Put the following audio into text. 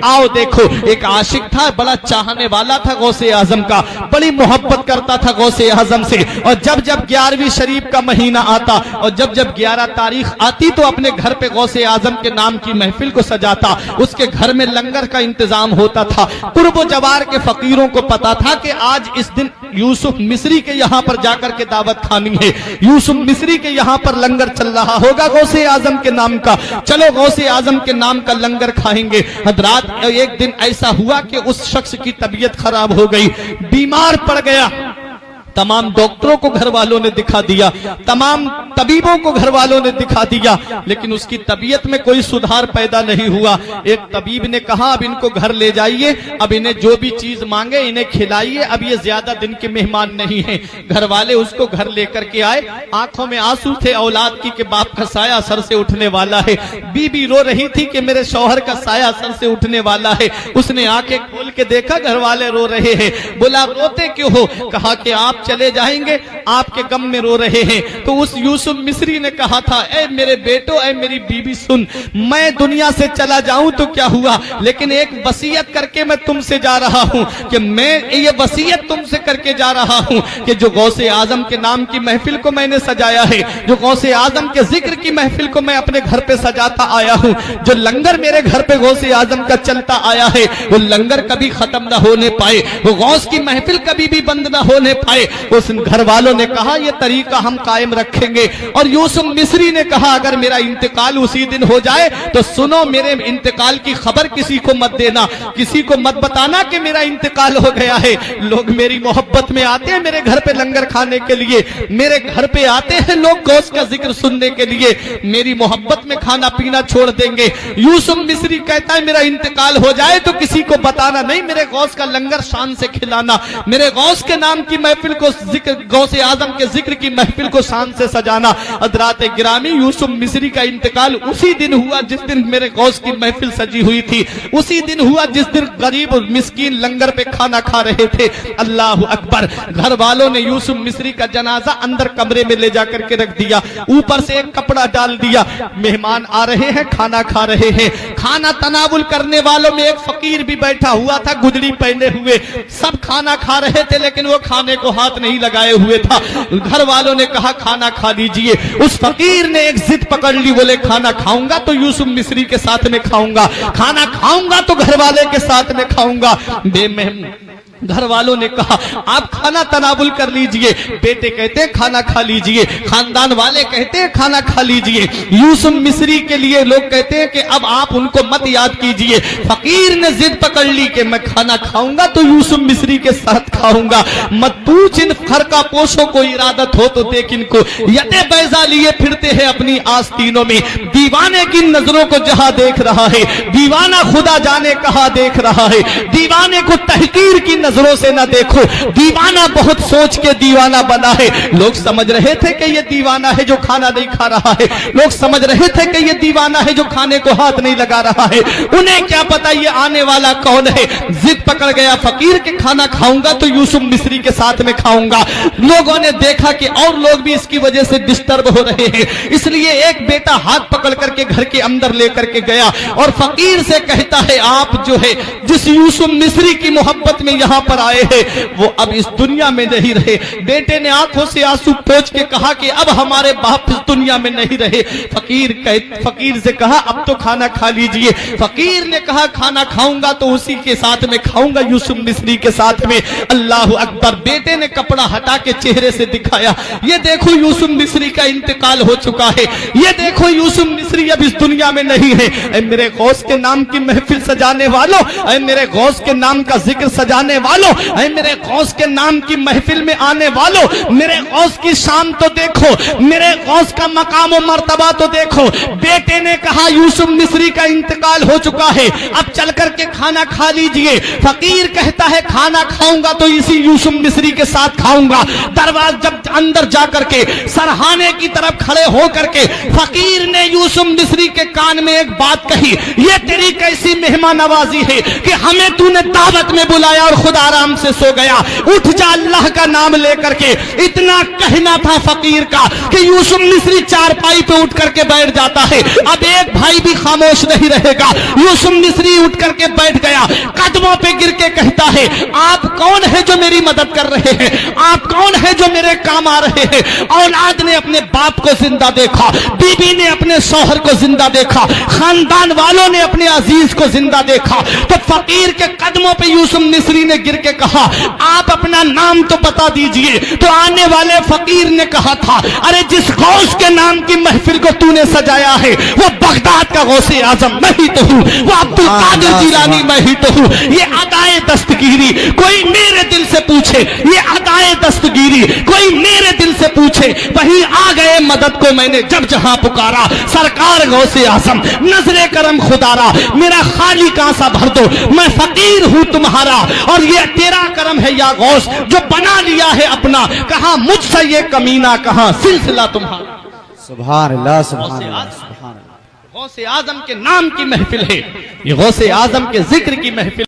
आओ देखो, एक आशिक था, बड़ा चाहने वाला था गौसे आजम का, बड़ी मोहब्बत करता था गौसे आजम से। और जब जब 11वीं शरीफ का महीना आता और जब जब 11 तारीख आती तो अपने घर पे गौसे आजम के नाम की महफिल को सजाता। उसके घर में लंगर का इंतजाम होता था। कुर्ब जवार के फकीरों को पता था कि आज इस दिन यूसुफ मिस्री के यहाँ पर जाकर के दावत खानी है, यूसुफ मिस्री के यहाँ पर लंगर चल रहा होगा गौसे आजम के नाम का, चलो गौसे आजम के नाम का लंगर खाएंगे। हजरात, एक दिन ऐसा हुआ कि उस शख्स की तबीयत खराब हो गई, बीमार पड़ गया। तमाम डॉक्टरों को घर वालों ने दिखा दिया, तमाम तबीबों को घर वालों ने दिखा दिया, लेकिन उसकी तबीयत में कोई सुधार पैदा नहीं हुआ। एक तबीब ने कहा अब इनको घर ले जाइए, अब इन्हें जो भी चीज मांगे इन्हें खिलाइए, अब ये ज्यादा दिन के मेहमान नहीं हैं। घर वाले उसको घर लेकर के आए, आंखों में आंसू थे औलाद की कि बाप का साया सर से उठने वाला है। बीबी रो रही थी कि मेरे शौहर का साया सर से उठने वाला है। उसने आंखें खोल के देखा, घर वाले रो रहे हैं। बोला रोते क्यों हो? कहा कि आप चले जाएंगे, आपके गम में रो रहे हैं। तो उस यूसुफ मिस्री ने कहा था, ऐ मेरे बेटो, ऐ मेरी बीबी सुन, मैं दुनिया से चला जाऊं तो क्या हुआ, लेकिन एक वसीयत करके मैं तुमसे जा रहा हूं कि मैं ये वसीयत तुमसे करके जा रहा हूं कि जो गौसे आजम के नाम की महफिल को मैंने सजाया है, जो गौसे आजम के जिक्र की महफिल को मैं अपने घर पे सजाता आया हूं, जो लंगर मेरे घर पे गौसे आजम का चलता आया है, वो लंगर कभी खत्म ना होने पाए, वो गौस की महफिल कभी भी बंद ना होने पाए। उस घर वालों ने कहा ये तरीका हम कायम रखेंगे। और यूसुफ मिस्री ने कहा अगर मेरा इंतकाल उसी दिन हो जाए तो सुनो, मेरे इंतकाल की खबर किसी को मत देना, किसी को मत बताना कि मेरा इंतकाल हो गया है। लोग मेरी मोहब्बत में आते हैं मेरे घर पे लंगर खाने के लिए, मेरे घर पे आते हैं लोग गौस का जिक्र सुनने के लिए, मेरी मोहब्बत में खाना पीना छोड़ देंगे। यूसुफ मिस्री कहता है मेरा इंतकाल हो जाए तो किसी को बताना नहीं, मेरे गौस का लंगर शान से खिलाना, मेरे गौस के नाम की महफिल को गौसे आजम के जिक्र की महफिल को शान से सजाना। हज़रात गिरामी, यूसुफ मिस्री का इंतकाल उसी दिन हुआ जिस दिन मेरे गौस की महफिल सजी हुई थी, उसी दिन हुआ जिस दिन गरीब और मिस्कीन लंगर पे खाना खा रहे थे। अल्लाह अकबर। घर वालों ने यूसुफ मिस्री का जनाजा अंदर कमरे में ले जाकर के रख दिया, ऊपर से एक कपड़ा डाल दिया। मेहमान आ रहे हैं, खाना खा रहे हैं। खाना तनावुल करने वालों में एक फकीर भी बैठा हुआ था, गुदड़ी पहने हुए। सब खाना खा रहे थे लेकिन वो खाने को हाथ नहीं लगाए हुए था। घर वालों ने कहा खाना खा लीजिए। उस फकीर ने एक जिद पकड़ ली, बोले खाना खाऊंगा तो यूसुफ मिस्री के साथ में खाऊंगा, खाना खाऊंगा तो घर वाले के साथ में खाऊंगा। घर वालों ने कहा आप खाना तनावुल कर लीजिए। बेटे कहते हैं खाना खा लीजिए, खानदान वाले कहते हैं खाना खा लीजिए। यूसुफ मिस्री के लिए लोग कहते हैं कि अब आप उनको मत याद कीजिए। फकीर ने जिद पकड़ ली कि मैं खाना खाऊंगा तो यूसुफ मिस्री के साथ खाऊंगा। मत पूछ इन खरका पोशों को इरादत हो तो देख इनको यते बैजा लिए फिरते हैं अपनी आस्तीनों में। दीवाने की नजरों को जहां देख रहा है, दीवाना खुदा जाने कहां देख रहा है। दीवाने को तहकीर की नजरों से ना देखो, दीवाना बहुत सोच के दीवाना बना है। लोग समझ रहे थे कि ये दीवाना है जो खाना नहीं खा रहा है, लोग समझ रहे थे कि ये दीवाना है जो खाने को हाथ नहीं लगा रहा है। उन्हें क्या पता ये आने वाला कौन है। जिद पकड़ गया फकीर के खाना खाऊंगा तो यूसुफ मिस्री के साथ में खाऊंगा। लोगों ने देखा कि और लोग भी इसकी वजह से डिस्टर्ब हो रहे हैं, इसलिए एक बेटा हाथ पकड़ करके घर के अंदर लेकर के गया और फकीर से कहता है आप जो है जिस यूसुफ मिस्री की मोहब्बत में यहाँ पर आए हैं वो अब इस दुनिया में नहीं रहे। बेटे ने आंखों से आंसू पोंछ के कहा कि अब हमारे बाप इस दुनिया में नहीं रहे। फकीर से कहा अब तो खाना खा लीजिए। फकीर ने कहा खाना खाऊंगा तो उसी के साथ में खाऊंगा, यूसुफ मिस्री के साथ में। अल्लाह अकबर। बेटे ने कपड़ा हटा के चेहरे से दिखाया, ये देखो यूसुफ मिस्री का इंतकाल हो चुका है, ये देखो यूसुफ मिस्री अब इस दुनिया में नहीं है। ऐ मेरे गौस के नाम की महफिल सजाने वालों, ऐ मेरे गौस के नाम का जिक्र सजाने वालों, ऐ मेरे गौस के नाम की महफिल में आने वालों, मेरे गौस की शान तो देखो, मेरे गौस का मकाम और मर्तबा तो देखो। बेटे ने कहा यूसुफ मिस्री का इंतकाल हो चुका है, अब चल करके खाना खा लीजिए। फकीर कहता है खाना खाऊंगा तो इसी यूसुफ मिस्री के साथ खाऊंगा। दरवाजा जब अंदर जाकर के सरहाने की तरफ खड़े हो करके फकीर ने यूसुफ मिस्री के कान में एक बात कही, ये तेरी कैसी मेहमान नवाजी है कि हमें तूने दावत में बुलाया और खुद खुद आराम से सो गया। उठ जा अल्लाह का नाम लेकर के। इतना कहना था फकीर का कि यूसुफ मिस्री चारपाई पे उठ करके बैठ जाता है। अब एक भाई भी खामोश नहीं रहेगा। यूसुफ मिस्री उठ करके बैठ गया, कदमों पे गिर के कहता है, आप कौन है जो मेरी मदद कर रहे हैं? आप कौन है जो मेरे काम आ रहे हैं? औलाद ने अपने बाप को जिंदा देखा, बीबी ने अपने शौहर को जिंदा देखा, खानदान वालों ने अपने अजीज को जिंदा देखा। तो फकीर के कदमों पे यूसुफ मिस्री ने गिर के कहा, आप अपना नाम तो बता दीजिए। तो आने वाले फकीर ने कहा था, अरे जिस गौस के नाम की महफिल को तूने सजाया है वो बगदाद का गौसे आजम मैं ही तो हूँ, वो अब्दुल कादिर जिलानी मैं ही तो हूँ। ये अदाए दस्तगीरी कोई मेरे दिल से पूछे, ये अदाए दस्तगीरी कोई मेरे दिल से पूछे, वहीं आ गए मदद को मैंने जब जहां पुकारा। सरकार गौसे आजम नजरे करम खुदारा, मेरा खाली कांसा भर दो, मैं फकीर हूं तुम्हारा और ये तेरा करम है या गौस जो बना लिया है अपना। कहा मुझसे ये कमीना, कहा सिलसिला तुम्हारा। सुभान अल्लाह, सुभान अल्लाह, सुभान अल्लाह। गौसे आजम के नाम की महफिल है, ये गौसे आजम के जिक्र की महफिल।